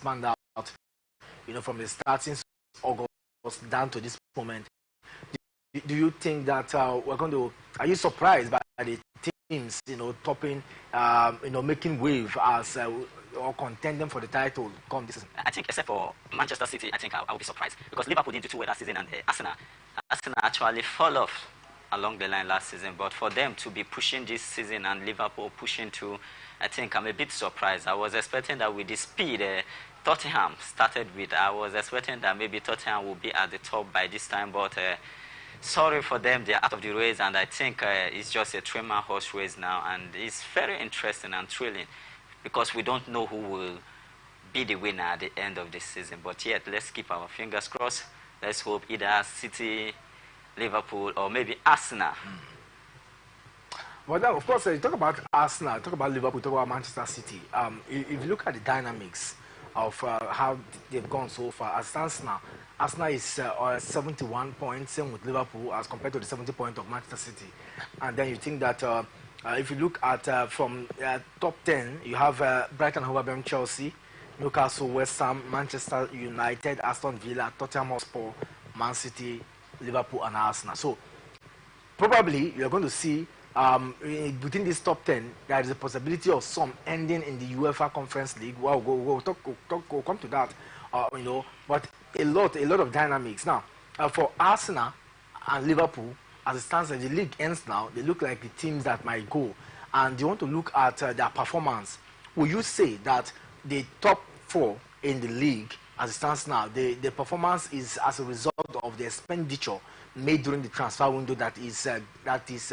expand out, from the starting August down to this moment. Do you think that we're going to? Are you surprised by the teams, topping, making wave as or contending for the title come this season? I think, except for Manchester City, I think I would be surprised because Liverpool didn't do too well last season, and Arsenal actually fell off along the line last season. But for them to be pushing this season and Liverpool pushing to, I think I'm a bit surprised. I was expecting that with the speed Tottenham started with, I was expecting that maybe Tottenham will be at the top by this time, but sorry for them, they're out of the race, and I think it's just a three-man horse race now, and it's very interesting and thrilling because we don't know who will be the winner at the end of this season. But yet, let's keep our fingers crossed. Let's hope either City, Liverpool, or maybe Arsenal. Well, now, of course, you talk about Arsenal, talk about Liverpool, talk about Manchester City. If you look at the dynamics of how they've gone so far, as stands now, Arsenal is 71 points, same with Liverpool, as compared to the 70 points of Manchester City. And then you think that if you look at from top 10, you have Brighton, Hove Albion, Chelsea, Newcastle, West Ham, Manchester United, Aston Villa, Tottenham Hotspur, Man City, Liverpool, and Arsenal. So probably you're going to see within this top 10, there is a possibility of some ending in the UEFA Conference League. Well, we'll come to that, but a lot of dynamics. Now, for Arsenal and Liverpool, as it stands, as the league ends now, they look like the teams that might go. And you want to look at their performance. Will you say that the top 4 in the league, as it stands now, the performance is as a result of the expenditure made during the transfer window that is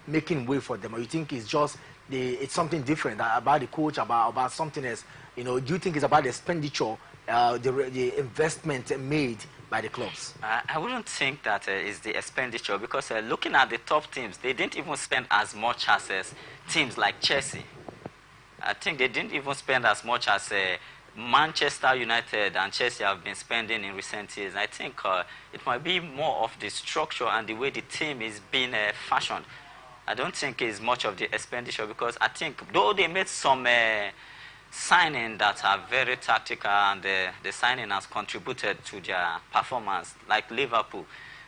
making way for them? Or you think it's just it's something different about the coach, about something else? Do you think it's about the expenditure, the investment made by the clubs? I wouldn't think that is the expenditure, because looking at the top teams, they didn't even spend as much as teams like Chelsea. I think they didn't even spend as much as Manchester United and Chelsea have been spending in recent years. I think it might be more of the structure and the way the team is being fashioned. I don't think it's much of the expenditure, because I think though they made some signing that are very tactical, and the signing has contributed to their performance, like Liverpool.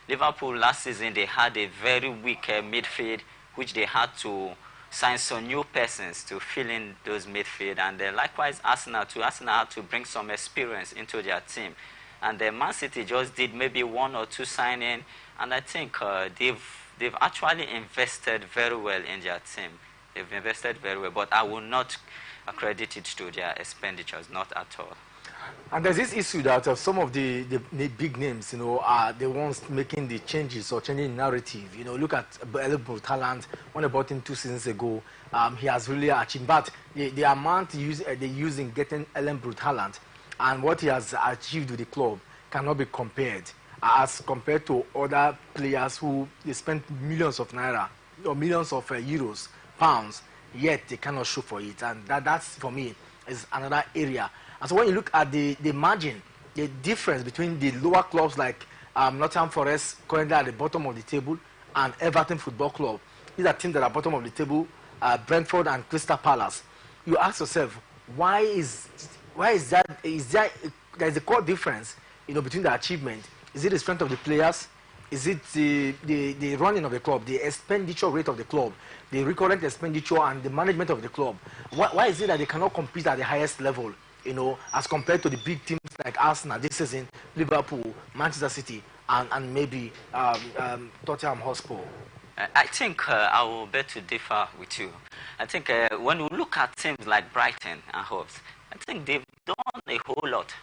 Liverpool last season, they had a very weak midfield, which they had to sign some new persons to fill in those midfield. And likewise, Arsenal too. Arsenal had to bring some experience into their team. And Man City just did maybe 1 or 2 signing, and I think they've actually invested very well in their team. They've invested very well, but I will not accredit it to their expenditures, not at all. And there's this issue that some of the big names, are the ones making the changes or changing the narrative. Look at Erling Haaland. When they bought him 2 seasons ago, he has really achieved. But the amount they use in getting Erling Haaland and what he has achieved with the club cannot be compared as compared to other players who they spent millions of naira or millions of euros, pounds, yet they cannot show for it. And that's, for me, is another area. And so when you look at the margin, the difference between the lower clubs like Nottingham Forest, currently at the bottom of the table, and Everton Football Club, these are teams that are bottom of the table, Brentford and Crystal Palace. You ask yourself, why is that? There's a core difference, between the achievement. Is it the strength of the players? Is it the running of the club, the expenditure rate of the club, the recurrent expenditure and the management of the club? Why is it that they cannot compete at the highest level, as compared to the big teams like Arsenal this season, Liverpool, Manchester City, and maybe Tottenham Hotspur? I think I will bet to differ with you. I think when we look at teams like Brighton and Hove, I think they've done a whole lot.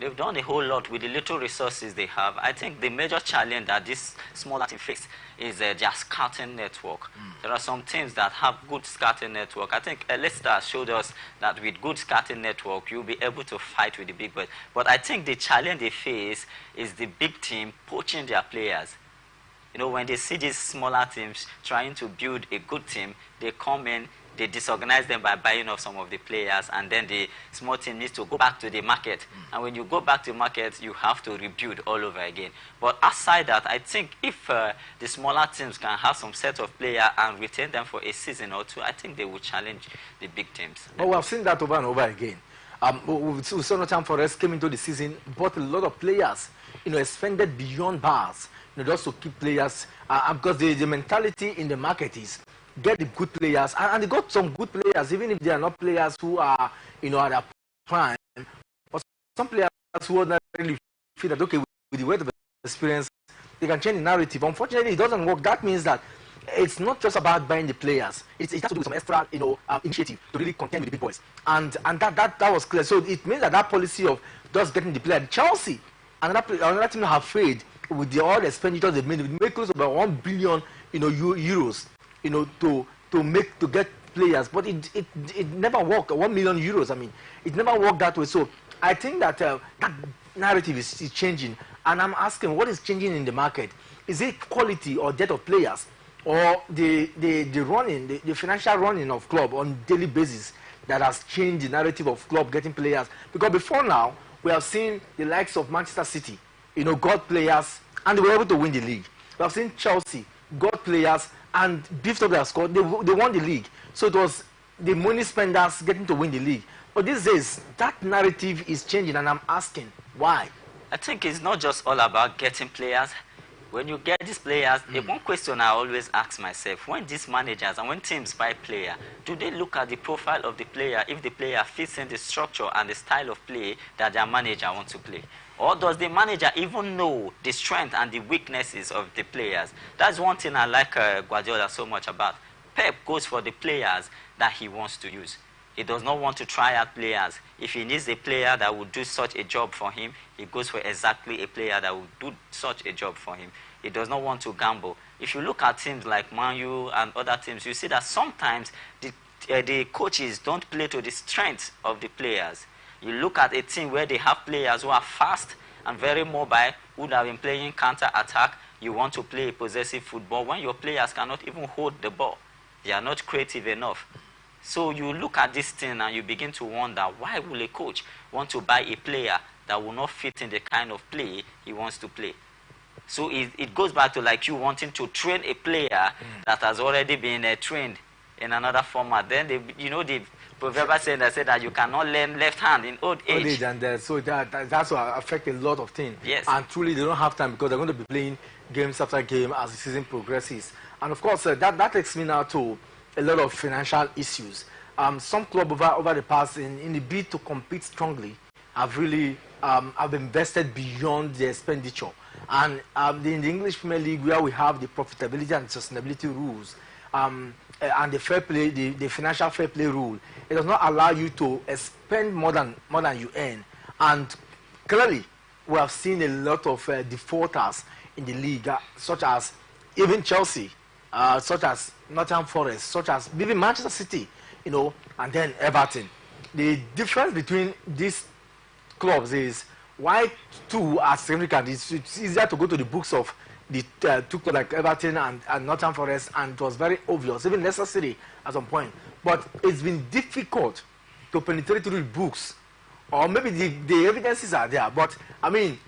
They've done a whole lot with the little resources they have. I think the major challenge that this smaller team face is their scouting network. There are some teams that have good scouting network. I think Leicester showed us that with good scouting network, you'll be able to fight with the big boys. But I think the challenge they face is the big team poaching their players. When they see these smaller teams trying to build a good team, they come in, they disorganize them by buying off some of the players, and then the small team needs to go back to the market. And when you go back to the market, you have to rebuild all over again. But aside that, I think if the smaller teams can have some set of players and retain them for a season or 2, I think they will challenge the big teams. But we have seen that over and over again. we saw Nottingham Forest came into the season, bought a lot of players, expended beyond bars, just to keep players, because the mentality in the market is get the good players, and they got some good players, even if they are not players who are, at their prime, but some players who are not really feel that, okay, with the weight of experience, they can change the narrative. Unfortunately, it doesn't work. That means that it's not just about buying the players. It has to do with some extra, initiative to really contend with the big boys. And that was clear. So it means that policy of just getting the player. Chelsea, another team have failed with all the expenditures they've made. They make close to about 1 billion, euros, to get players. But it never worked. 1 million euros. I mean, it never worked that way. So I think that that narrative is changing. And I'm asking, what is changing in the market? Is it quality or depth of players, or the running, the financial running of club on daily basis that has changed the narrative of club getting players? Because before now, we have seen the likes of Manchester City, got players and they were able to win the league. We have seen Chelsea got players and beefed up their squad. They won the league. So it was the money spenders getting to win the league. But these days, that narrative is changing, and I'm asking, why? I think it's not just all about getting players. When you get these players, the one question I always ask myself, when these managers and when teams buy player, do they look at the profile of the player if the player fits in the structure and the style of play that their manager wants to play? Or does the manager even know the strength and the weaknesses of the players? That's one thing I like Guardiola so much about. Pep goes for the players that he wants to use. He does not want to try out players. If he needs a player that will do such a job for him, he goes for exactly a player that will do such a job for him. He does not want to gamble. If you look at teams like Man U and other teams, you see that sometimes the coaches don't play to the strength of the players. You look at a team where they have players who are fast and very mobile, who have been playing counter-attack. You want to play possessive football when your players cannot even hold the ball. They are not creative enough. So you look at this thing and you begin to wonder, why will a coach want to buy a player that will not fit in the kind of play he wants to play? So it goes back to like you wanting to train a player that has already been trained in another format. Then, the proverbial saying that said that you cannot learn left hand in old age. And so that's what affect a lot of things. Yes. And truly, they don't have time because they're going to be playing games after game as the season progresses. And of course, that takes me now to a lot of financial issues. Some clubs over the past, in the bid to compete strongly, have really have invested beyond the expenditure. And in the English Premier League, where we have the profitability and sustainability rules, and the fair play, the financial fair play rule, it does not allow you to spend more than you earn. And clearly, we have seen a lot of defaulters in the league, such as even Chelsea, such as Nottingham Forest, such as even Manchester City, and then Everton. The difference between these clubs is why two are significant. It's easier to go to the books of the two clubs like Everton and Nottingham Forest, and it was very obvious, even Leicester City at some point. But it's been difficult to penetrate through the books, or maybe the evidences are there. But I mean,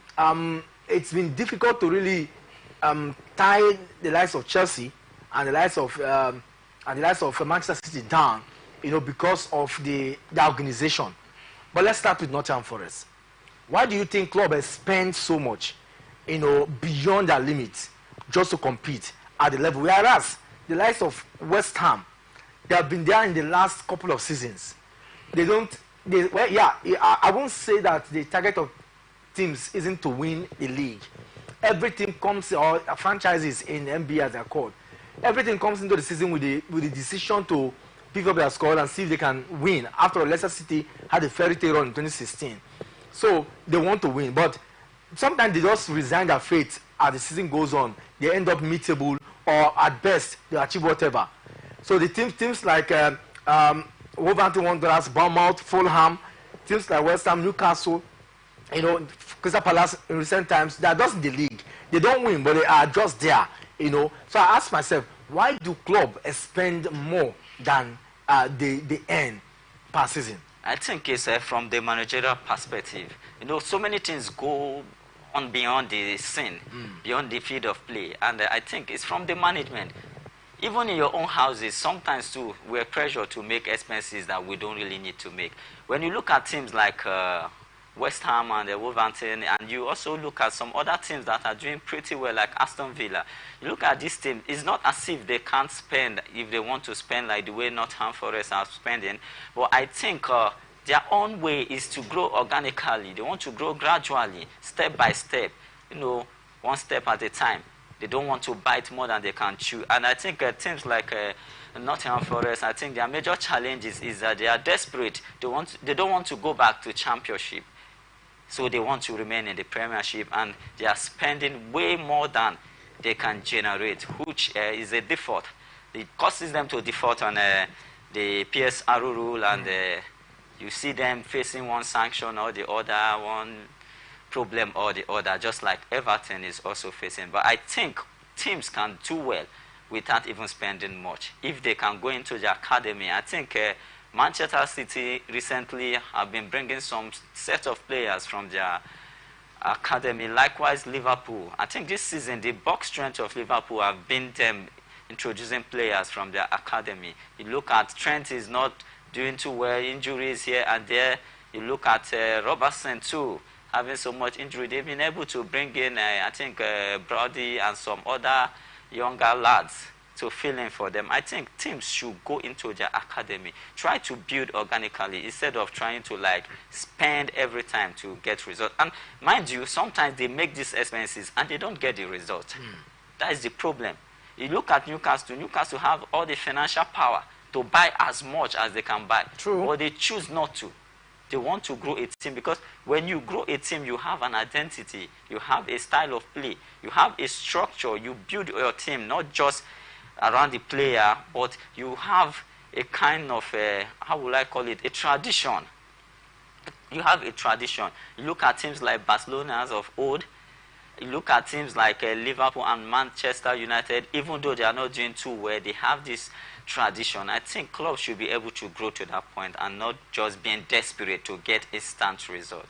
it's been difficult to really tie the likes of Chelsea and the likes of Manchester City down, because of the organization. But let's start with Nottingham Forest. Why do you think clubs spend so much, beyond their limits, just to compete at the level? Whereas the likes of West Ham, they have been there in the last couple of seasons. I won't say that the target of teams isn't to win the league. Every team comes, or franchises in NBA as they're called, everything comes into the season with the decision to pick up their squad and see if they can win. After all, Leicester City had a fairy tale run in 2016. So they want to win. But sometimes they just resign their fate as the season goes on. They end up mid-table, or at best, they achieve whatever. So the teams like Wolverhampton Wanderers, Bournemouth, Fulham, teams like West Ham, Newcastle, Crystal Palace in recent times, they are just in the league. They don't win, but they are just there. So I ask myself, why do clubs spend more than they earn per season? I think it's from the managerial perspective. So many things go on beyond the scene, beyond the field of play. And I think it's from the management. Even in your own houses, sometimes too, we're pressured to make expenses that we don't really need to make. When you look at teams like West Ham and Wolverhampton, and you also look at some other teams that are doing pretty well, like Aston Villa, you look at this team, it's not as if they can't spend if they want to spend like the way Nottingham Forest are spending, but I think their own way is to grow organically. They want to grow gradually, step by step, you know, one step at a time. They don't want to bite more than they can chew. And I think teams like Nottingham Forest, I think their major challenge is that they are desperate. They don't want to go back to Championship. So they want to remain in the Premiership, and they are spending way more than they can generate, which is a default. It causes them to default on the PSR rule, and you see them facing one sanction or the other, one problem or the other, just like Everton is also facing. But I think teams can do well without even spending much. If they can go into the academy, I think Manchester City recently have been bringing some set of players from their academy. Likewise, Liverpool. I think this season, the box strength of Liverpool have been them introducing players from their academy. You look at Trent is not doing too well, injuries here and there. You look at Robertson too, having so much injury. They've been able to bring in, I think, Brody and some other younger lads to fill in for them. I think teams should go into their academy, try to build organically instead of trying to like spend every time to get results. And mind you, sometimes they make these expenses and they don't get the result. That is the problem. You look at Newcastle. Newcastle have all the financial power to buy as much as they can buy. True. But they choose not to. They want to grow a team, because when you grow a team, you have an identity, you have a style of play, you have a structure, you build your team not just around the player, but you have a kind of, how would I call it, a tradition. You have a tradition. You look at teams like Barcelona as of old, you look at teams like Liverpool and Manchester United, even though they are not doing too well, they have this tradition. I think clubs should be able to grow to that point and not just being desperate to get instant result.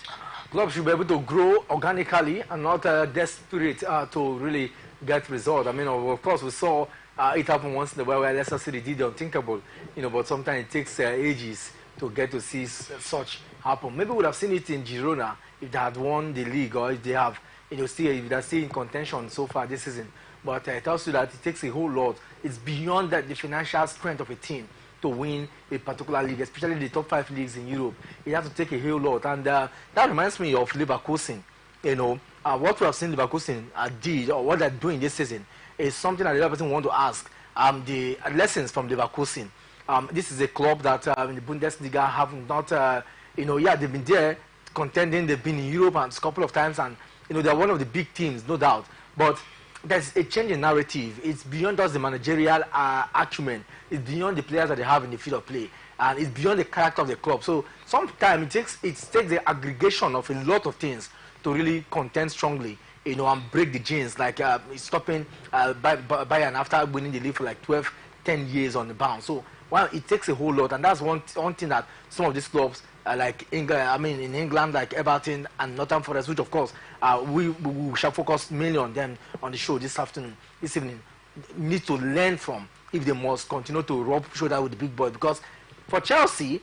Clubs should be able to grow organically and not desperate to really get result. I mean, of course, we saw it happen once in a while where Leicester City did the unthinkable, you know, but sometimes it takes ages to get to see such happen. Maybe we would have seen it in Girona if they had won the league, or if they have, you know, if they're still in contention so far this season. But it tells you that it takes a whole lot. It's beyond the financial strength of a team to win a particular league, especially the top 5 leagues in Europe. It has to take a whole lot. And that reminds me of Leverkusen. You know, what we have seen Leverkusen did, or what they're doing this season, is something that the other person want to ask. The lessons from Leverkusen. This is a club that in the Bundesliga have not, you know, yeah, they've been there contending. They've been in Europe a couple of times, and you know, they're one of the big teams, no doubt. But there's a change in narrative. It's beyond just the managerial acumen. It's beyond the players that they have in the field of play, and it's beyond the character of the club. So sometimes it takes the aggregation of a lot of things to really contend strongly, you know, and break the genes, like stopping Bayern after winning the league for like 12, 10 years on the bounce. So well, it takes a whole lot, and that's one thing that some of these clubs, like England, I mean in England, like Everton and Nottingham Forest, which of course we shall focus mainly on them on the show this evening, need to learn from if they must continue to rub shoulder with the big boys. Because for Chelsea,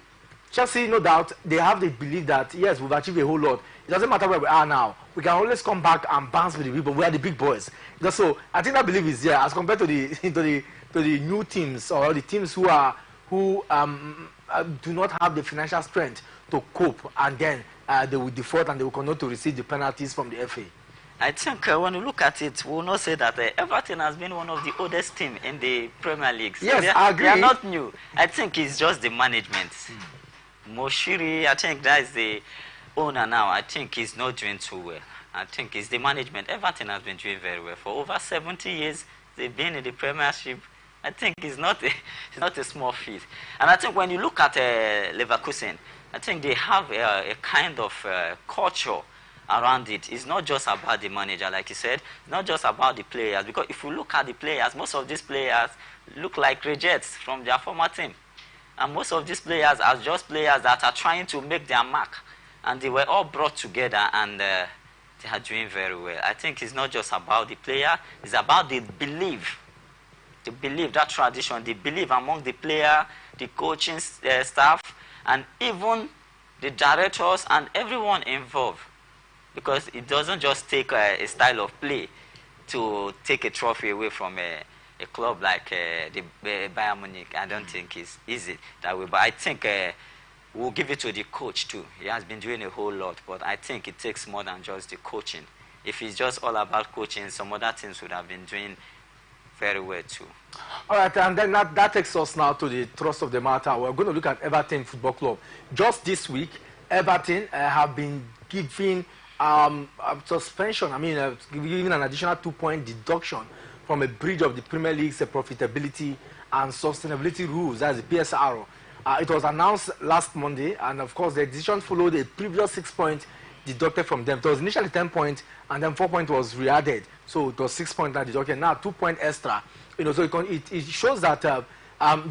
no doubt, they have the belief that yes, we've achieved a whole lot. It doesn't matter where we are now. We can always come back and bounce with the big boys. We are the big boys. So I think that belief is there as compared to the to the new teams, or the teams who do not have the financial strength to cope, and then they will default and they will continue to receive the penalties from the FA. I think when you look at it, we will not say that Everton has been one of the oldest teams in the Premier League. So yes, I agree. They are not new. I think it's just the management. Moshiri, I think that is the owner now. I think he's not doing too well. I think it's the management. Everton has been doing very well. For over 70 years, they've been in the Premiership. I think it's not a small feat. And I think when you look at Leverkusen, I think they have a kind of culture around it. It's not just about the manager, like you said. It's not just about the players. Because if you look at the players, most of these players look like rejects from their former team. And most of these players are just players that are trying to make their mark. And they were all brought together, and they are doing very well. I think it's not just about the player. It's about the belief the belief, that tradition, the belief among the player, the coaching staff, and even the directors and everyone involved. Because it doesn't just take a style of play to take a trophy away from a club like the Bayern Munich. I don't think it's easy that way. But I think we'll give it to the coach too. He has been doing a whole lot. But I think it takes more than just the coaching. If it's just all about coaching, some other teams would have been doing very well too. All right, and then that takes us now to the thrust of the matter. We're going to look at Everton Football Club. Just this week, Everton have been given suspension, giving an additional 2-point deduction from a breach of the Premier League's profitability and sustainability rules, that's the PSR. It was announced last Monday, and of course the decision followed a previous 6 points deducted from them. It was initially 10 points, and then 4 points was re-added, so it was 6 points that deducted. Now 2 points extra. So it shows that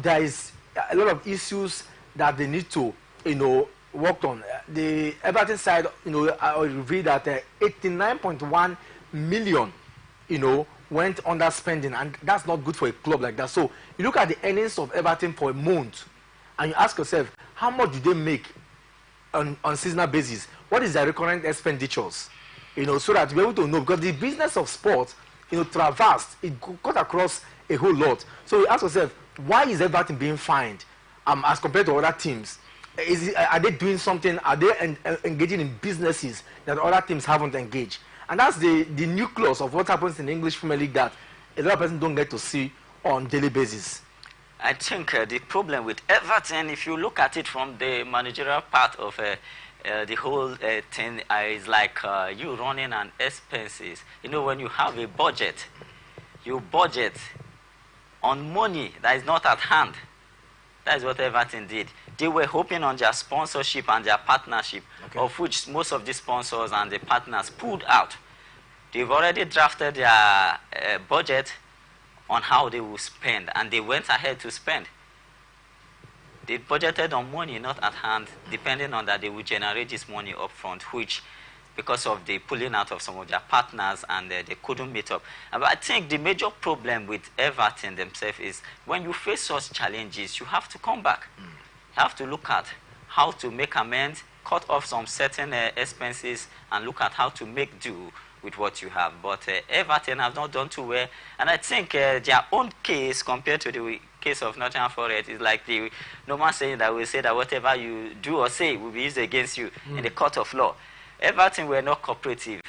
there is a lot of issues that they need to, worked on. The Everton side, revealed that 89.1 million, went under spending, and that's not good for a club like that. So you look at the earnings of Everton for a month, and you ask yourself, how much do they make on seasonal basis? What is their recurrent expenditures? So that we're able to know, because the business of sports, traversed, it got across a whole lot. So you ask yourself, why is Everton being fined as compared to other teams? Are they doing something? Are they engaging in businesses that other teams haven't engaged? And that's the nucleus of what happens in the English Premier League that a lot of persons don't get to see on daily basis. I think the problem with Everton, if you look at it from the managerial part of the whole thing, is like you running an expenses. When you have a budget, you budget on money that is not at hand. That is what Everton did. They were hoping on their sponsorship and their partnership, of which most of the sponsors and the partners pulled out. They've already drafted their budget on how they will spend, and they went ahead to spend. They budgeted on money not at hand, depending on that they will generate this money up front, which, because of the pulling out of some of their partners, and they couldn't meet up. But I think the major problem with Everton themselves is when you face such challenges, you have to come back. You have to look at how to make amends, cut off some certain expenses, and look at how to make do with what you have. But Everton have not done too well. And I think their own case compared to the case of Nottingham Forest is like the normal saying that we say that whatever you do or say will be used against you in the court of law. Everton were not cooperative.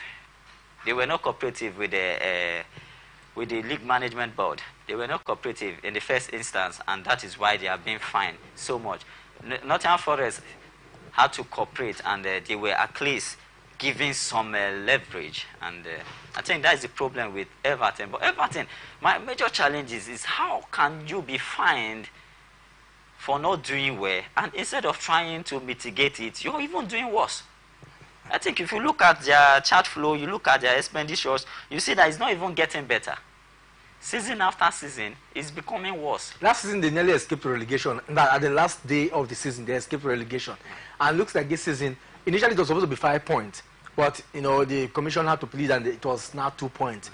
They were not cooperative with the league management board. They were not cooperative in the first instance, and that is why they are being fined so much. Nottingham Forest had to cooperate, and they were at least giving some leverage. And I think that is the problem with Everton. But Everton, my major challenge is how can you be fined for not doing well, and instead of trying to mitigate it, you're even doing worse. I think if you look at their chart flow, you look at their expenditures, you see that it's not even getting better. Season after season, it's becoming worse. Last season, they nearly escaped relegation. At the last day of the season, they escaped relegation. And it looks like this season, initially it was supposed to be 5 points. But, the commission had to plead, and it was now 2 points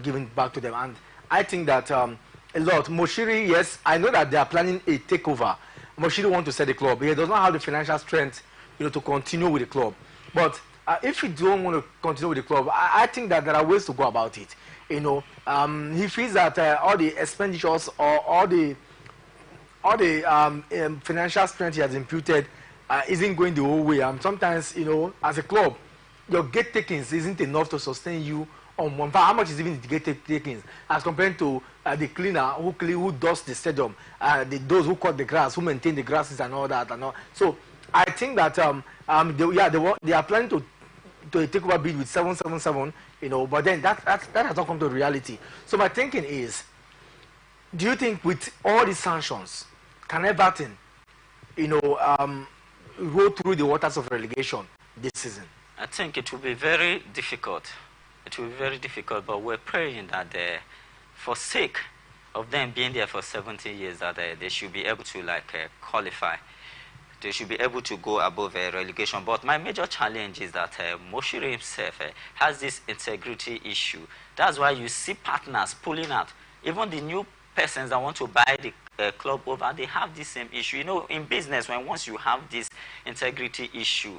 given back to them. And I think that a lot. Moshiri, yes, I know that they are planning a takeover. Moshiri wants to sell the club. He does not have the financial strength, to continue with the club. But if you don't want to continue with the club, I think that there are ways to go about it. He feels that all the expenditures or all the financial strength he has imputed isn't going the whole way. Sometimes, as a club, your gate takings isn't enough to sustain you on one. How much is even the gate takings as compared to the cleaner who does the stadium, those who cut the grass, who maintain the grasses and all that and all. So I think that they are planning to take over bid with 777, but then that has not come to reality. So my thinking is, do you think with all these sanctions, can Everton, go through the waters of relegation this season? I think it will be very difficult. It will be very difficult, but we're praying that for sake of them being there for 70 years, that they should be able to qualify. They should be able to go above relegation. But my major challenge is that Moshiri himself has this integrity issue. That's why you see partners pulling out. Even the new persons that want to buy the club over, they have the same issue. You know, in business, when once you have this integrity issue,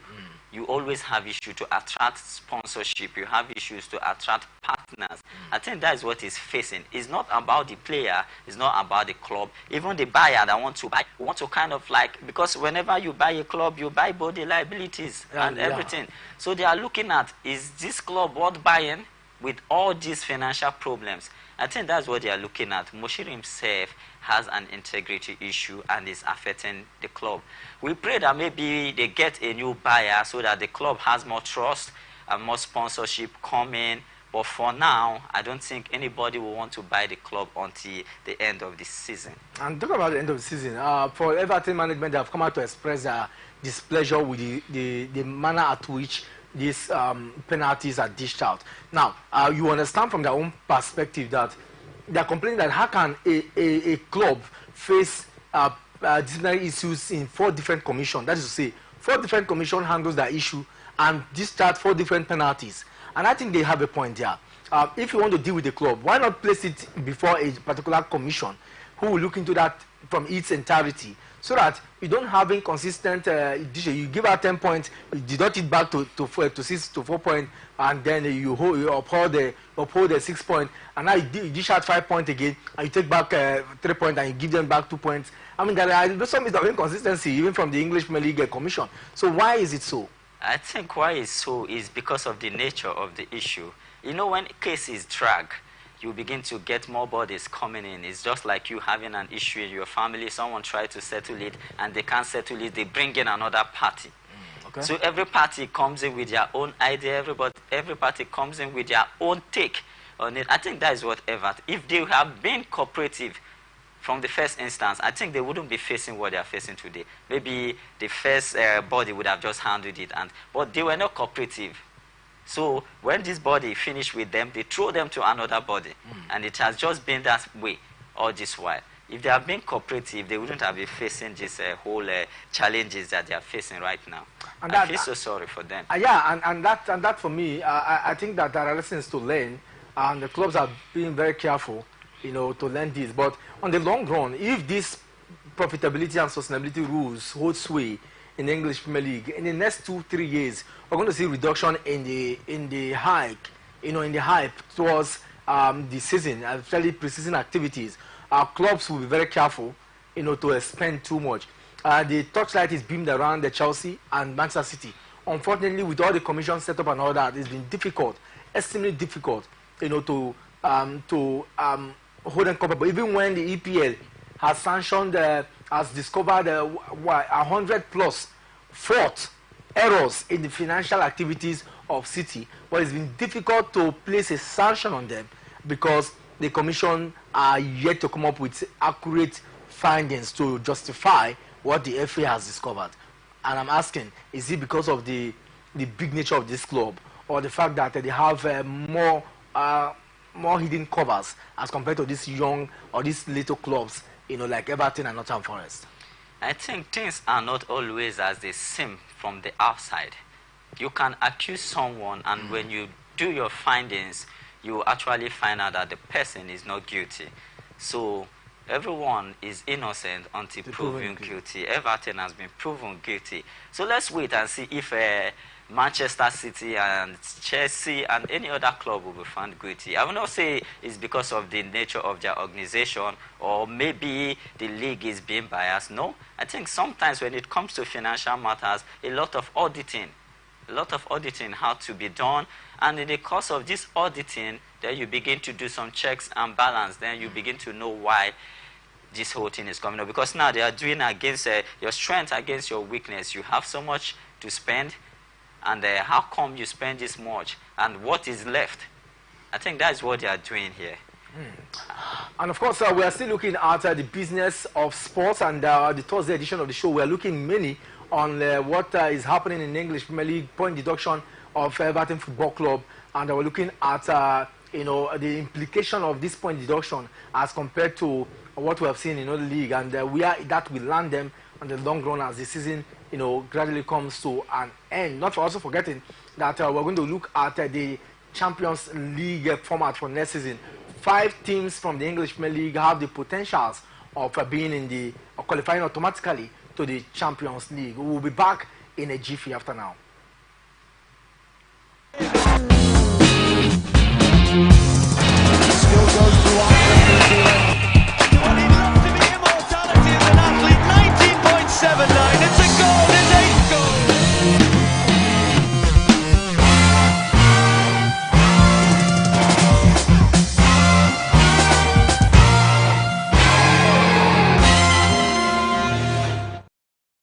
you always have issue to attract sponsorship. You have issues to attract partners. I think that is what he's facing. It's not about the player. It's not about the club. Even the buyer that want to buy, want to kind of like, because whenever you buy a club, you buy both the liabilities and everything. So they are looking at, is this club worth buying with all these financial problems? I think that's what they are looking at. Moshiri himself has an integrity issue and is affecting the club. We pray that maybe they get a new buyer so that the club has more trust and more sponsorship coming. But for now, I don't think anybody will want to buy the club until the end of the season. And talking about the end of the season, for Everton management, they have come out to express their displeasure with the manner at which these penalties are dished out. Now, you understand from their own perspective that they are complaining that how can a club face disciplinary issues in 4 different commissions? That is to say, 4 different commissions handles that issue and discharge 4 different penalties. And I think they have a point there. If you want to deal with the club, why not place it before a particular commission who will look into that from its entirety, so that you don't have inconsistent you give out 10 points, you deduct it back to 6 to 4 points, and then you uphold the 6 points, and now you dish out 5 points again, and you take back 3 points, and you give them back 2 points. I mean, there are some bit of inconsistency even from the English Premier League Commission. So why is it so? I think why it's so is because of the nature of the issue. You know, when cases drag, you begin to get more bodies coming in. It's just like you having an issue in your family. Someone tries to settle it, and they can't settle it. They bring in another party. Okay. So every party comes in with their own idea. Every party comes in with their own take on it. I think that is what Everton, if they have been cooperative from the first instance, I think they wouldn't be facing what they are facing today. Maybe the first body would have just handled it, but they were not cooperative. So when this body finished with them, they throw them to another body. And it has just been that way all this while. If they have been cooperative, they wouldn't have been facing these whole challenges that they are facing right now. And I feel so sorry for them. Yeah, and that for me, I think that there are lessons to learn, and the clubs are being very careful, you know, to learn this. But on the long run, if this profitability and sustainability rules hold sway in the English Premier League, in the next 2-3 years, we're going to see reduction in the hike, you know, in the hype towards the season, especially pre-season activities. Our clubs will be very careful, you know, to spend too much. The torchlight is beamed around the Chelsea and Manchester City. Unfortunately, with all the commissions set up and all that, it's been difficult, extremely difficult, you know, to hold them culpable. Even when the EPL has sanctioned, has discovered 100+ fault errors in the financial activities of City, but it's been difficult to place a sanction on them because the commission are yet to come up with accurate findings to justify what the FA has discovered. And I'm asking, is it because of the big nature of this club, or the fact that they have more hidden covers as compared to these young or these little clubs, you know, like Everton and Nottingham Forest? I think things are not always as they seem from the outside. You can accuse someone, and when you do your findings, you actually find out that the person is not guilty. So everyone is innocent until proven guilty. Everton has been proven guilty. So let's wait and see if Manchester City and Chelsea and any other club will be found guilty. I will not say it's because of the nature of their organization or maybe the league is being biased. No, I think sometimes when it comes to financial matters, a lot of auditing had to be done. And in the course of this auditing, then you begin to do some checks and balance. Then you begin to know why this whole thing is coming up. Because now they are doing against your strength against your weakness. You have so much to spend. And how come you spend this much? And what is left? I think that's what they are doing here. And of course, we are still looking at the business of sports, and the Thursday edition of the show, we are looking mainly on what is happening in the English Premier League, point deduction of Everton Football Club, and we're looking at you know, the implication of this point deduction as compared to what we have seen in other league, and where that will land them on the long run as the season, you know, gradually comes to an end. Not for also forgetting that we're going to look at the Champions League format for next season. 5 teams from the English Premier League have the potentials of being in the qualifying automatically to the Champions League. We will be back in a jiffy after now. Still goes to Ireland, New Zealand. Well, he'd love to be immortality as an athlete. 19.79. It's a goal. It's 8 goals.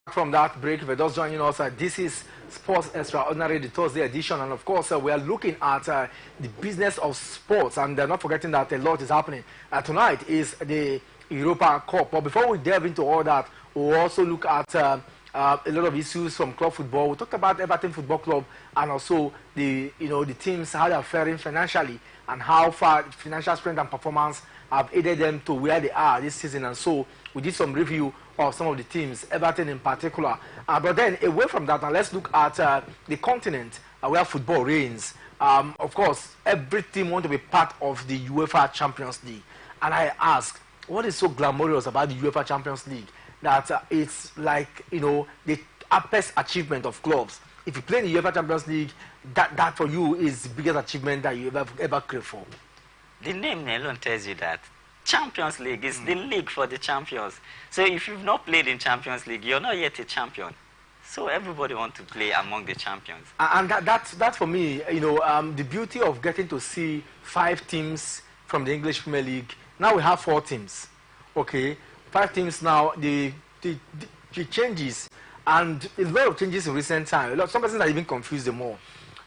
From that break, if you're just joining us, this is Sports Extraordinary, the Thursday edition, and of course we are looking at the business of sports, and not forgetting that a lot is happening. Tonight is the Europa Cup, but before we delve into all that, we'll also look at a lot of issues from club football. We talked about Everton Football Club and also the teams, how they are faring financially and how far financial strength and performance have aided them to where they are this season, and so we did some review of some of the teams, Everton in particular. But then away from that, now let's look at the continent where football reigns. Of course, every team wants to be part of the UEFA Champions League. And I ask, what is so glamorous about the UEFA Champions League that it's like, the apex achievement of clubs? If you play in the UEFA Champions League, that for you is the biggest achievement that you ever crave for. The name alone tells you that. Champions League is the league for the champions. So if you've not played in Champions League, you're not yet a champion. So everybody wants to play among the champions. And that's for me, the beauty of getting to see 5 teams from the English Premier League. Now we have 4 teams, okay? 5 teams now, the changes, and a lot of changes in recent time. Some persons are even confused them more.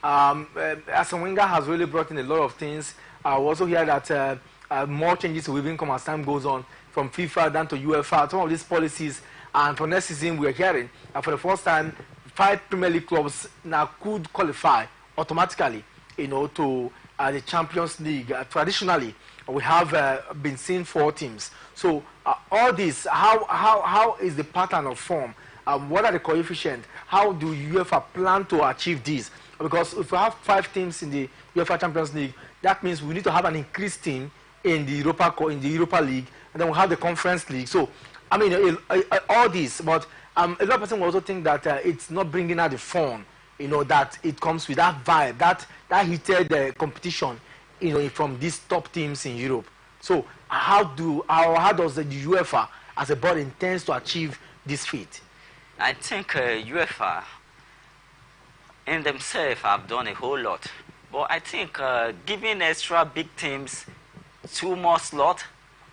Arsene Wenger has really brought in a lot of things. I also hear that more changes will even come as time goes on, from FIFA down to UEFA, some of these policies. And for next season, we're hearing for the first time, 5 Premier League clubs now could qualify automatically, to the Champions League. Traditionally, we have been seeing 4 teams. So all this, how is the pattern of form? What are the coefficients? How do UEFA plan to achieve this? Because if we have 5 teams in the UEFA Champions League, that means we need to have an increased team in the Europa League, and then we have the Conference League. So, I mean, all this, but a lot of people will also think that it's not bringing out the fun, that it comes with that vibe, that heated competition, from these top teams in Europe. So, how does the UEFA as a body intends to achieve this feat? I think UEFA in themselves have done a whole lot. But I think giving extra big teams 2 more slots,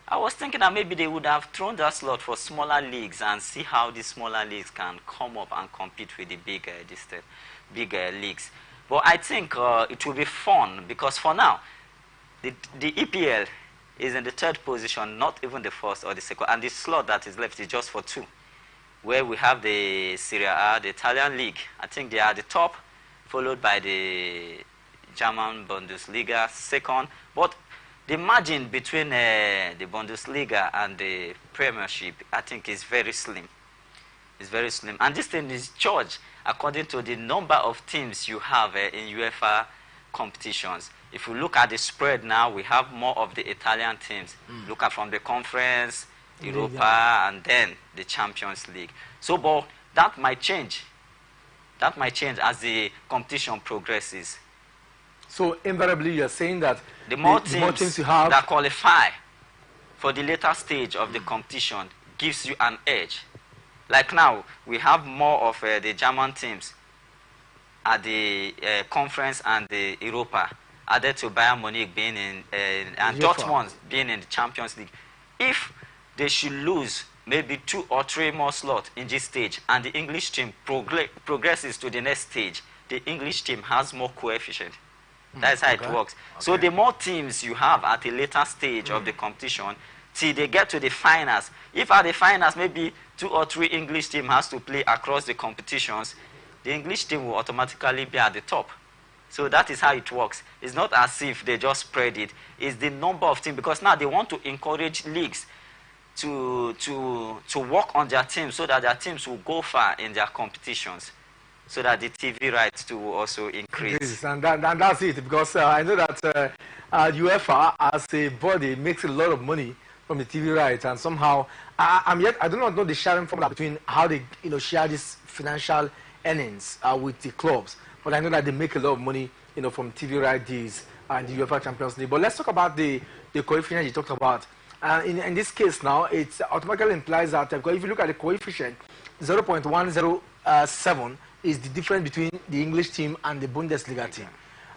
I was thinking that maybe they would have thrown that slot for smaller leagues and see how the smaller leagues can come up and compete with the big leagues. But I think it will be fun, because for now, the EPL is in the 3rd position, not even the 1st or the 2nd, and the slot that is left is just for 2, where we have the Serie A, the Italian league. I think they are the top, followed by the German Bundesliga 2nd, but the margin between the Bundesliga and the Premiership, I think, is very slim. It's very slim. And this thing is judged according to the number of teams you have in UEFA competitions. If you look at the spread now, we have more of the Italian teams. Look at from the Conference, Europa, and then the Champions League. So, but that might change. That might change as the competition progresses. So invariably, you're saying that the more teams you have that qualify for the later stage of the competition gives you an edge. Like now, we have more of the German teams at the Conference and the Europa, added to Bayern Munich being in and Dortmund being in the Champions League. If they should lose maybe 2 or 3 more slots in this stage, and the English team progresses to the next stage, the English team has more coefficient. That's how it works. Okay. So the more teams you have at a later stage of the competition, till they get to the finals. If at the finals, maybe 2 or 3 English teams has to play across the competitions, the English team will automatically be at the top. So that is how it works. It's not as if they just spread it. It's the number of teams, because now they want to encourage leagues to work on their teams so that their teams will go far in their competitions. so that the TV rights too will also increase. And that's it, because I know that UEFA as a body makes a lot of money from the TV rights, and somehow I do not know the sharing formula between how they share this financial earnings with the clubs, but I know that they make a lot of money from TV right deals and the UEFA Champions League. But let's talk about the coefficient you talked about. In this case now, it automatically implies that because if you look at the coefficient, 0.107 is the difference between the English team and the Bundesliga team,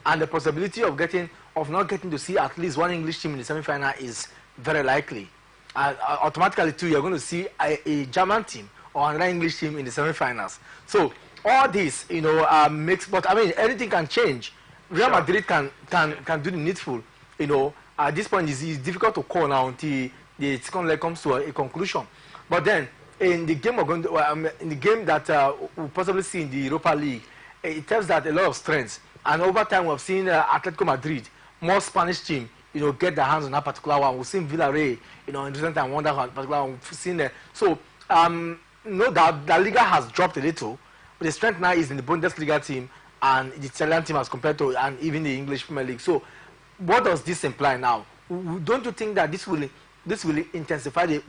and the possibility of not getting to see at least one English team in the semi-final is very likely. Automatically too, you're going to see a German team or another English team in the semi-finals. So all this, makes. But I mean, anything can change. Real Madrid can do the needful. At this point, it's difficult to call now until the second leg comes to a conclusion. But then, in the game that we'll possibly see in the Europa League, it tells that a lot of strengths. And over time, we've seen Atletico Madrid, more Spanish team, get their hands on that particular one. We've seen Villarreal, in recent time, won that particular one. We've seen so no doubt La Liga has dropped a little, but the strength now is in the Bundesliga team and the Italian team as compared to and even the English Premier League. So, what does this imply now? Don't you think that this will intensify will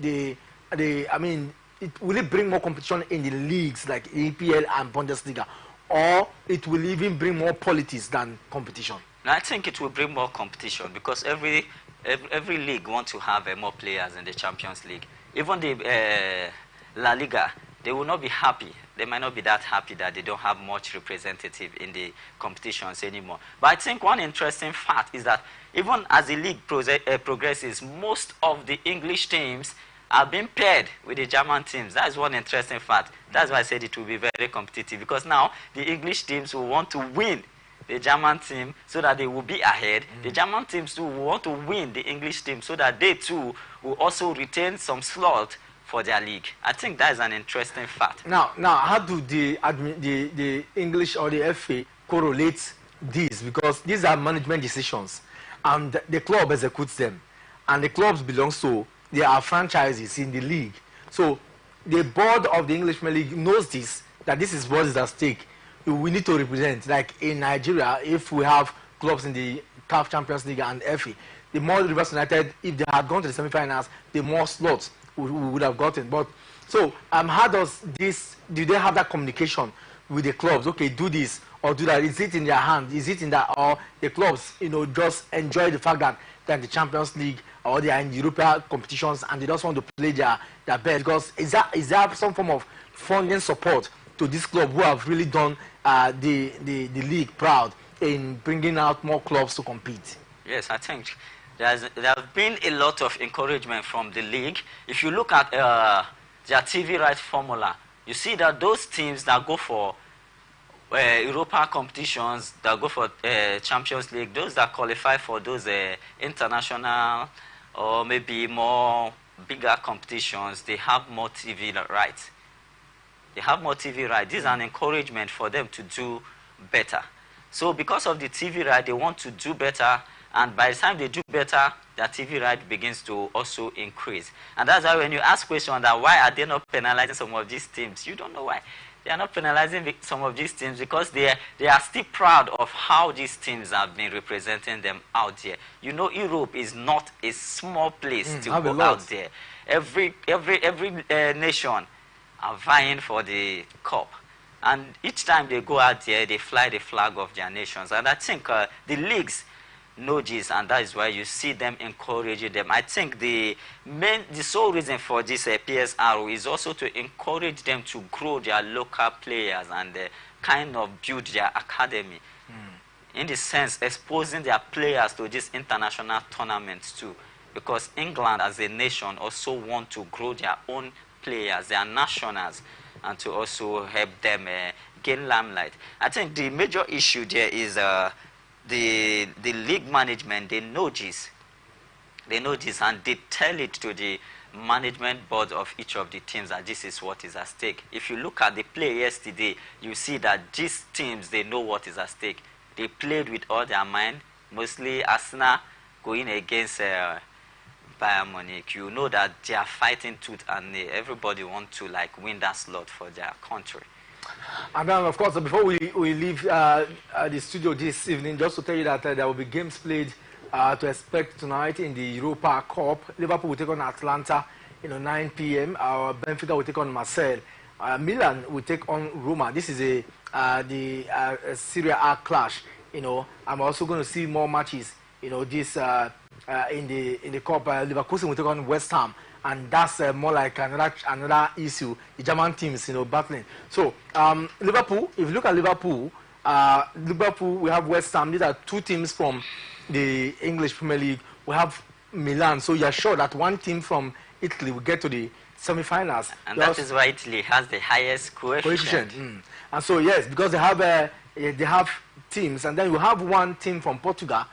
it bring more competition in the leagues like EPL and Bundesliga, or it will even bring more politics than competition? I think it will bring more competition because every league wants to have more players in the Champions League. Even the La Liga, they will not be happy. They might not be that happy that they don't have much representative in the competitions anymore. But I think one interesting fact is that even as the league progresses, most of the English teams are being paired with the German teams. That's one interesting fact. That's why I said it will be very competitive, because now the English teams will want to win the German team so that they will be ahead. The German teams too will want to win the English team so that they too will also retain some slot for their league. I think that is an interesting fact. Now, how do the English or the FA correlate these? Because these are management decisions, and the club executes them, and the clubs belong to there are franchises in the league. So the board of the English Premier League knows this, that this is what is at stake. We need to represent. Like in Nigeria, if we have clubs in the CAF Champions League and FA, the more Rivers United, if they had gone to the semi-finals, the more slots we would have gotten. But so how does this? Do they have that communication with the clubs? Okay, do this or do that. Is it in their hand? Is it in that, or the clubs, just enjoy the fact that they're in the Champions League or they are in European competitions and they just want to play their best? Because is there some form of funding support to this club who have really done the league proud in bringing out more clubs to compete? Yes, I think there has been a lot of encouragement from the league. If you look at their TV rights formula, you see that those teams that go for Europa competitions, that go for Champions League, those that qualify for those international or maybe more bigger competitions, they have more TV rights. They have more TV rights. This is an encouragement for them to do better. So because of the TV right, they want to do better, and by the time they do better, their TV right begins to also increase. And that's why when you ask questions that why are they not penalizing some of these teams, you don't know why. They are not penalizing some of these teams because they are still proud of how these teams have been representing them out there. Europe is not a small place to go out there. Every nation are vying for the cup. And each time they go out there, they fly the flag of their nations. And I think the leagues know this, and that is why you see them encouraging them. I think the sole reason for this PSR is also to encourage them to grow their local players and kind of build their academy. In the sense, exposing their players to these international tournaments too. Because England as a nation also want to grow their own players, their nationals, and to also help them gain limelight. I think the major issue there is the league management. They know this. They know this, and they tell it to the management board of each of the teams that this is what is at stake. If you look at the play yesterday, you see that these teams, they know what is at stake. They played with all their mind, mostly Arsenal going against Bayern Munich. You know that they are fighting tooth and nail. Everybody wants to win that slot for their country. And then, of course, before we leave the studio this evening, just to tell you that there will be games played to expect tonight in the Europa Cup. Liverpool will take on Atlanta, 9 p.m. Benfica will take on Marseille. Milan will take on Roma. This is the Serie A clash. I'm also going to see more matches. This in the cup. Leverkusen will take on West Ham, and that's more like another issue. The German teams, battling. So Liverpool. If you look at Liverpool, we have West Ham. These are two teams from the English Premier League. We have Milan. So you're sure that one team from Italy will get to the semi-finals. And that is why Italy has the highest coefficient. And so yes, because they have teams, and then you have one team from Portugal,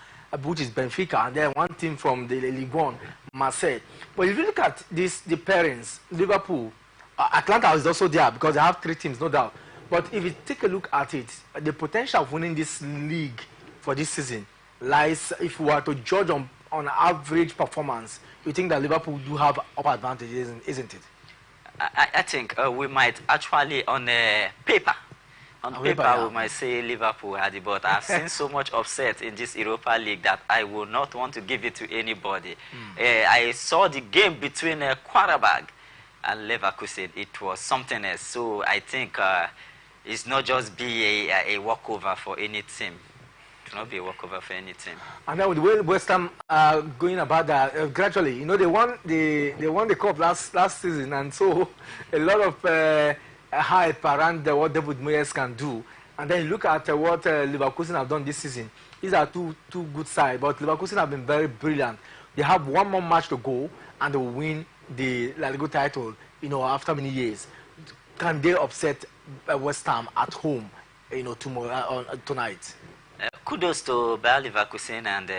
which is Benfica, and then one team from the Ligue 1, Marseille. But if you look at the pairings, Liverpool, Atlanta is also there because they have three teams, no doubt. But if you take a look at it, the potential of winning this league for this season lies, if we were to judge on average performance, you think that Liverpool do have upper advantage, isn't it? I think we might actually, on paper, we might say Liverpool had it, but I've seen so much upset in this Europa League that I will not want to give it to anybody. I saw the game between Qarabag and Leverkusen. It was something else. So I think it's not just be a walkover for any team. It will not be a walkover for any team. And then with the way West Ham going about that, gradually, they won the cup last season, and so a lot of hype around what David Moyes can do. And then you look at what Leverkusen have done this season. These are two good sides, but Leverkusen have been very brilliant. They have one more match to go, and they will win the La Liga title, after many years. Can they upset West Ham at home, tonight? Kudos to Bayer Leverkusen and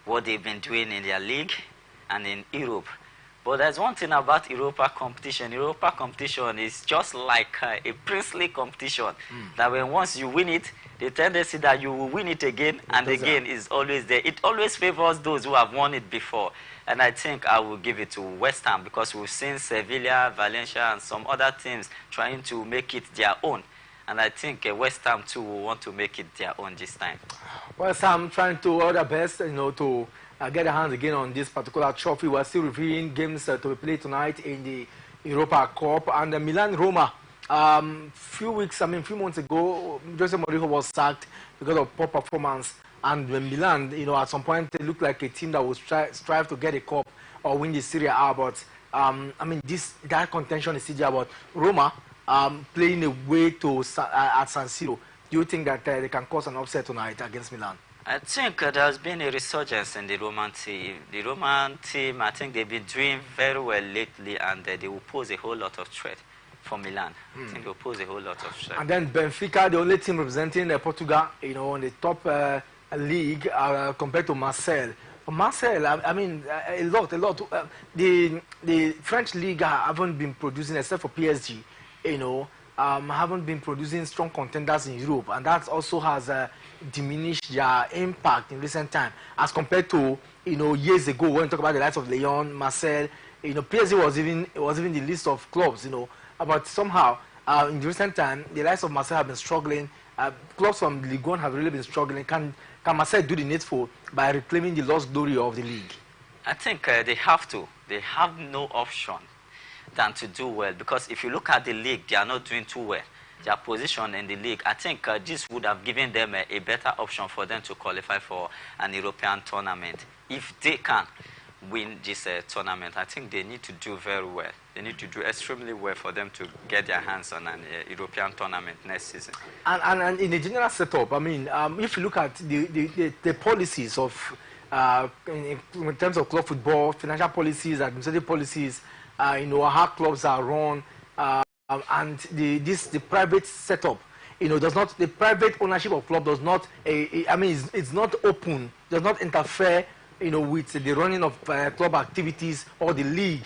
what they've been doing in their league and in Europe. But there's one thing about Europa competition. Europa competition is just like a princely competition. That when once you win it, the tendency that you will win it again and again is always there. It always favors those who have won it before. And I think I will give it to West Ham because we've seen Sevilla, Valencia, and some other teams trying to make it their own. And I think West Ham too will want to make it their own this time. West Ham trying to do their best, to get their hands again on this particular trophy. We're still reviewing games to be played tonight in the Europa Cup. And Milan-Roma, few months ago, Jose Mourinho was sacked because of poor performance. And when Milan, at some point, they looked like a team that would strive to get a cup or win the Serie A. But, that contention is still there. But Roma, playing away at San Siro, do you think that they can cause an upset tonight against Milan? I think there's been a resurgence in the Roman team. The Roman team, I think they've been doing very well lately, and they will pose a whole lot of threat for Milan. I think they'll pose a whole lot of threat. And then Benfica, the only team representing Portugal, in the top league compared to Marseille. Marseille, a lot. The French league haven't been producing, except for PSG, haven't been producing strong contenders in Europe, and that also has diminished their impact in recent time as compared to years ago when we talk about the likes of Lyon, Marseille. PSG was even the list of clubs, but somehow in recent time the likes of Marseille have been struggling. Clubs from Ligue 1 have really been struggling. Can Marseille do the needful by reclaiming the lost glory of the league? I think they have to. They have no option than to do well, because if you look at the league, they are not doing too well. Their position in the league, I think this would have given them a better option for them to qualify for an European tournament. If they can win this tournament, I think they need to do very well. They need to do extremely well for them to get their hands on an European tournament next season. And in the general setup, if you look at the policies of, in terms of club football, financial policies, administrative policies, how clubs are run, and the private setup, the private ownership of club does not, it's not open, does not interfere, with the running of club activities or the league.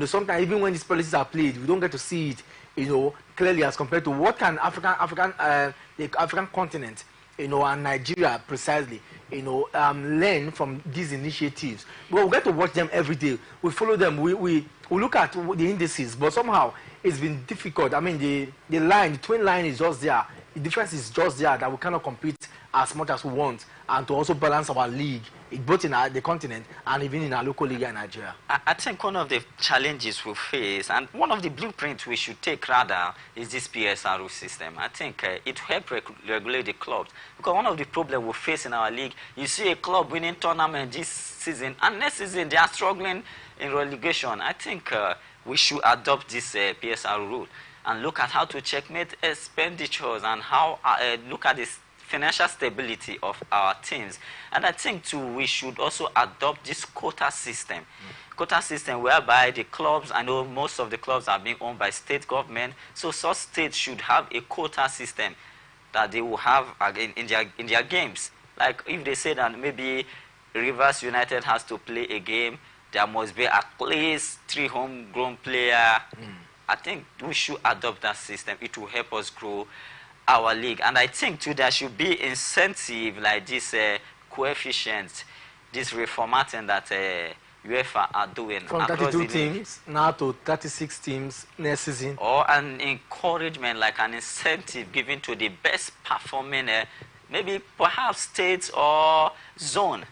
Sometimes even when these policies are played, we don't get to see it, clearly as compared to what can the African continent, and Nigeria precisely, learn from these initiatives. But we get to watch them every day. We follow them. We look at the indices, but somehow it's been difficult. I mean, the twin line is just there. The difference is just there that we cannot compete as much as we want, and to also balance our league, both in the continent and even in our local league in Nigeria. I think one of the challenges we face, and one of the blueprints we should take rather, is this PSRO system. I think it helps regulate the clubs. Because one of the problems we face in our league, you see a club winning tournament this season, and next season they are struggling in relegation. I think we should adopt this PSRO rule and look at how to checkmate expenditures and how look at this financial stability of our teams. And I think too we should also adopt this quota system. Quota system whereby the clubs, I know most of the clubs are being owned by state government, so such states should have a quota system that they will have again in their games. Like if they say that maybe Rivers United has to play a game, there must be at least 3 homegrown players. I think we should adopt that system. It will help us grow our league. And I think too there should be incentive like this coefficient, this reformatting that UEFA are doing. From 32 teams now to 36 teams next season. Or an encouragement, like an incentive given to the best performing, maybe perhaps state or zone,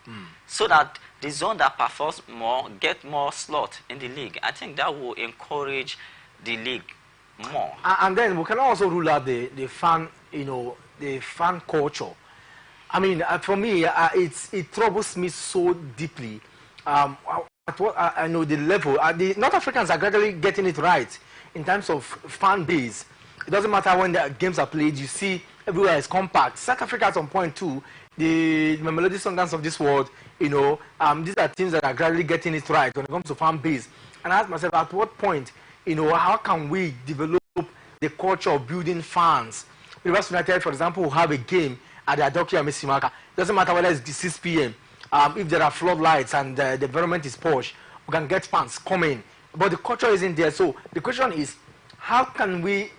so that the zone that performs more get more slot in the league. I think that will encourage the league more. And then we can also rule out the fan, the fan culture. I mean, for me, it troubles me so deeply. I know the level. The North Africans are gradually getting it right in terms of fan base. It doesn't matter when the games are played. You see everywhere is compact. South Africa at some point too, the Mamelodi Sundowns of this world, these are teams that are gradually getting it right when it comes to fan base. And I ask myself, at what point, how can we develop the culture of building fans? Rivers United, for example, will have a game at the Adokia Mesimaka. It doesn't matter whether it's 6 p.m. If there are floodlights and the environment is posh, we can get fans coming. But the culture isn't there. So the question is, how can we,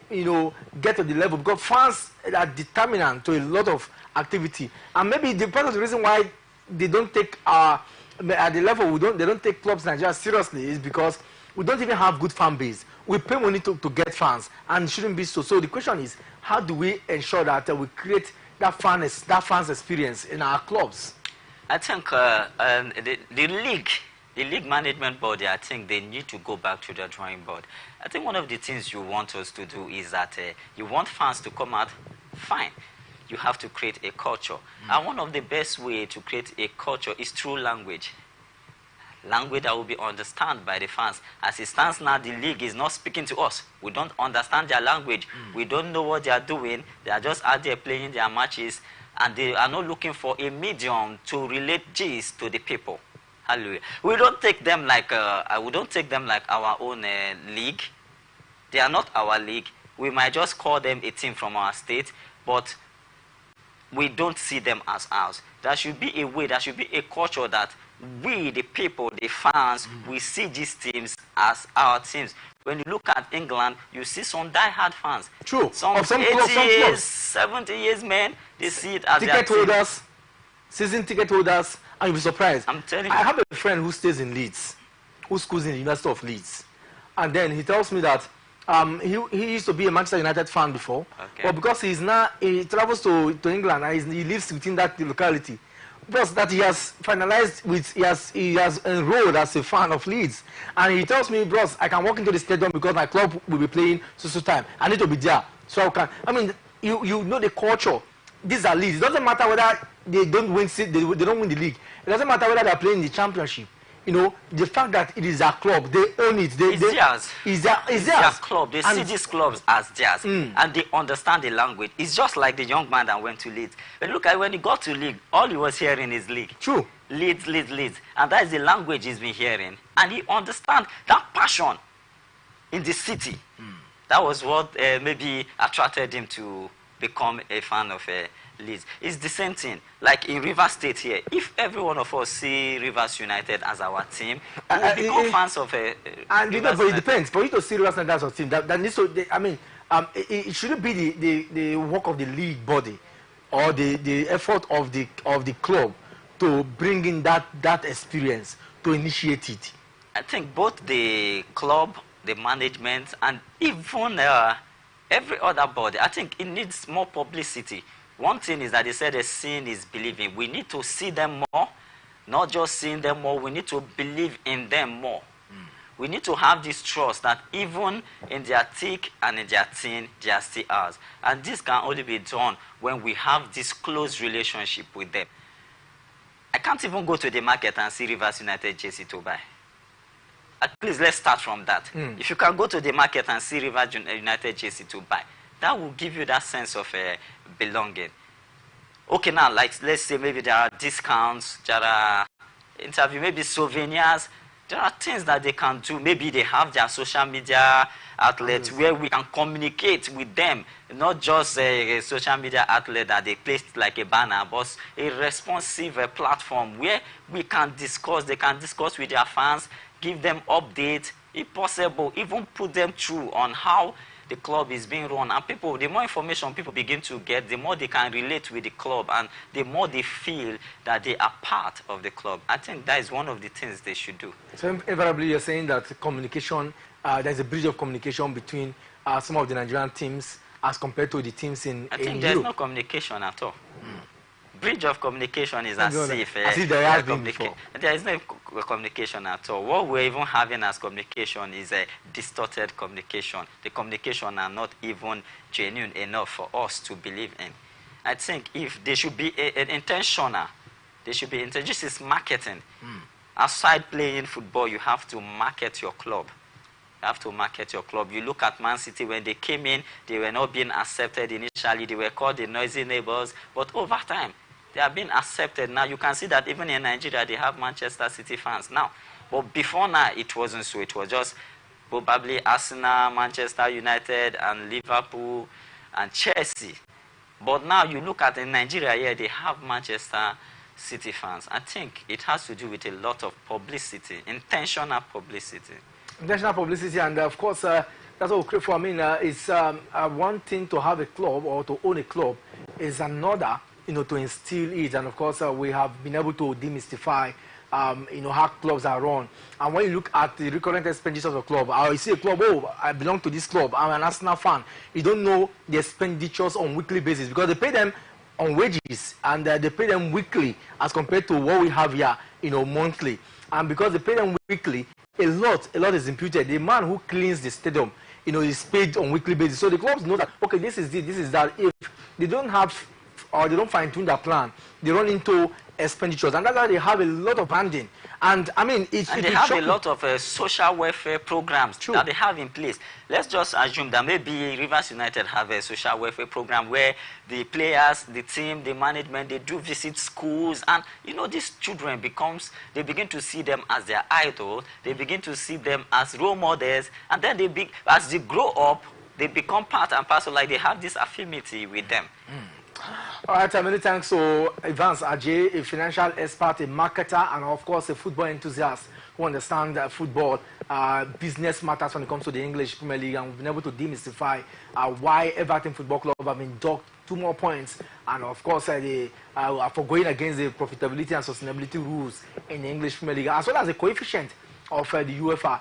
get to the level? Because fans are determinant to a lot of activity. And maybe part of the reason why they don't take at the level they don't take clubs in Nigeria seriously is because we don't even have good fan base. We pay money to get fans, and it shouldn't be so. So the question is, how do we ensure that we create that fans experience in our clubs? I think the league management body, I think they need to go back to the drawing board. I think one of the things you want us to do is that you want fans to come out, fine. You have to create a culture. And one of the best way to create a culture is through language. Language that will be understood by the fans. As it stands now, the league is not speaking to us. We don't understand their language. We don't know what they are doing. They are just out there playing their matches, and they are not looking for a medium to relate gist to the people. Hallelujah. We don't take them like our own league. They are not our league. We might just call them a team from our state, but we don't see them as ours. There should be a way, there should be a culture that we, the people, the fans, we see these teams as our teams. When you look at England, you see some die-hard fans. True. Some 80 years, 70 years, man, they see it as ticket holders, season ticket holders, and you'll be surprised. I'm telling you. I have a friend who stays in Leeds, who schools in the University of Leeds. And then he tells me that he used to be a Manchester United fan before, but because he travels to England and he lives within that locality, plus that he has finalized he has enrolled as a fan of Leeds, and he tells me, bros, I can walk into the stadium because my club will be playing so time. I need to be there, so I can. I mean, you know the culture. These are Leeds. It doesn't matter whether they don't win the league. It doesn't matter whether they are playing in the championship. The fact that it is a club, they own it. It's theirs. It's their club. They see these clubs as theirs, and they understand the language. It's just like the young man that went to Leeds. But look at when he got to league, all he was hearing is league. True. Leeds, and that is the language he's been hearing, and he understands that passion in the city. That was what maybe attracted him to become a fan of Leeds. It's the same thing. Like in Rivers State here, if every one of us see Rivers United as our team, we will become fans of and but it depends. For you to see Rivers United as our team, that needs to. It shouldn't be the work of the league body or the effort of the club to bring in that experience, to initiate it. I think both the club the management, and even every other body. I think it needs more publicity. One thing is that they said seeing is believing. We need to see them more, not just seeing them more. We need to believe in them more. We need to have this trust that even in their thick and in their thin, they are still ours. And this can only be done when we have this close relationship with them. I can't even go to the market and see Rivers United jersey to buy. At least let's start from that. If you can go to the market and see Rivers United jersey to buy, that will give you that sense of belonging. Okay, now, like, let's say maybe there are discounts, there are interviews, maybe souvenirs. There are things that they can do. Maybe they have their social media outlets where we can communicate with them. Not just a social media outlet that they placed like a banner, but a responsive platform where we can discuss. They can discuss with their fans, give them updates, if possible, even put them through on how the club is being run. And people, the more information people begin to get, the more they can relate with the club and the more they feel that they are part of the club. I think that is one of the things they should do. So invariably you're saying that communication, there's a bridge of communication between some of the Nigerian teams as compared to the teams in Europe. I think there's no communication at all. Bridge of communication is as if there has been before. There is no communication at all. What we're even having as communication is a distorted communication. The communication are not even genuine enough for us to believe in. I think if they should be intentional, they should be this is marketing. Aside playing football, you have to market your club. You have to market your club. You look at Man City, when they came in, they were not being accepted initially. They were called the noisy neighbors. But over time, they are being accepted. Now, you can see that even in Nigeria, they have Manchester City fans now. But before now, it wasn't so. It was just probably Arsenal, Manchester United, and Liverpool, and Chelsea. But now, you look at in Nigeria here, they have Manchester City fans. I think it has to do with a lot of publicity, intentional publicity. Intentional publicity, and of course, that's what we crave for. I mean, it's one thing to have a club or to own a club, is another, to instill it. And of course, we have been able to demystify, how clubs are run. And when you look at the recurrent expenditures of a club, you see a club, oh, I belong to this club, I'm an Arsenal fan. You don't know the expenditures on weekly basis because they pay them on wages and they pay them weekly as compared to what we have here, monthly. And because they pay them weekly, a lot is imputed. The man who cleans the stadium, is paid on weekly basis. So the clubs know that, okay, this is that. If they don't have or they don't fine-tune their plan, they run into expenditures. And that's why they have a lot of banding. And I mean, they have a lot of social welfare programs that they have in place. Let's just assume that maybe Rivers United have a social welfare program where the players, the team, the management, they do visit schools. And, these children they begin to see them as their idol. They begin to see them as role models. And then as they grow up, they become part and parcel, like they have this affinity with them. All right, many thanks to Evans Ajay, a financial expert, a marketer, and of course a football enthusiast who understands football business matters when it comes to the English Premier League, and we've been able to demystify why Everton Football Club have been docked 2 more points, and of course they are for going against the profitability and sustainability rules in the English Premier League, as well as the coefficient of the UEFA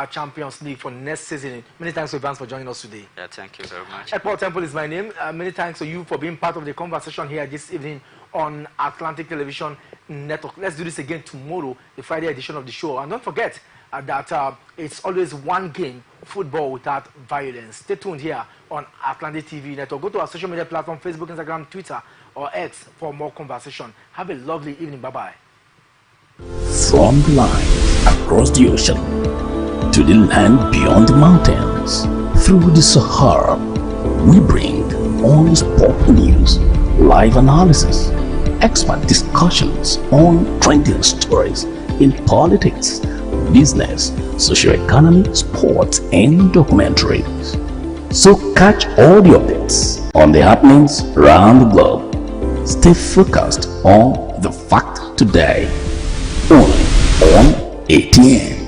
Champions League for next season. Many thanks to Evans for joining us today. Yeah, thank you very much. Paul Temple is my name. Many thanks to you for being part of the conversation here this evening on Atlantic Television Network. Let's do this again tomorrow, the Friday edition of the show. And don't forget that it's always one game, football without violence. Stay tuned here on Atlantic TV Network. Go to our social media platform, Facebook, Instagram, Twitter, or X for more conversation. Have a lovely evening. Bye-bye. From the line across the ocean to the land beyond the mountains, through the Sahara, we bring all sport news, live analysis, expert discussions on trending stories in politics, business, socio-economy, sports, and documentaries. So catch all the updates on the happenings around the globe. Stay focused on the fact today, only on ATN.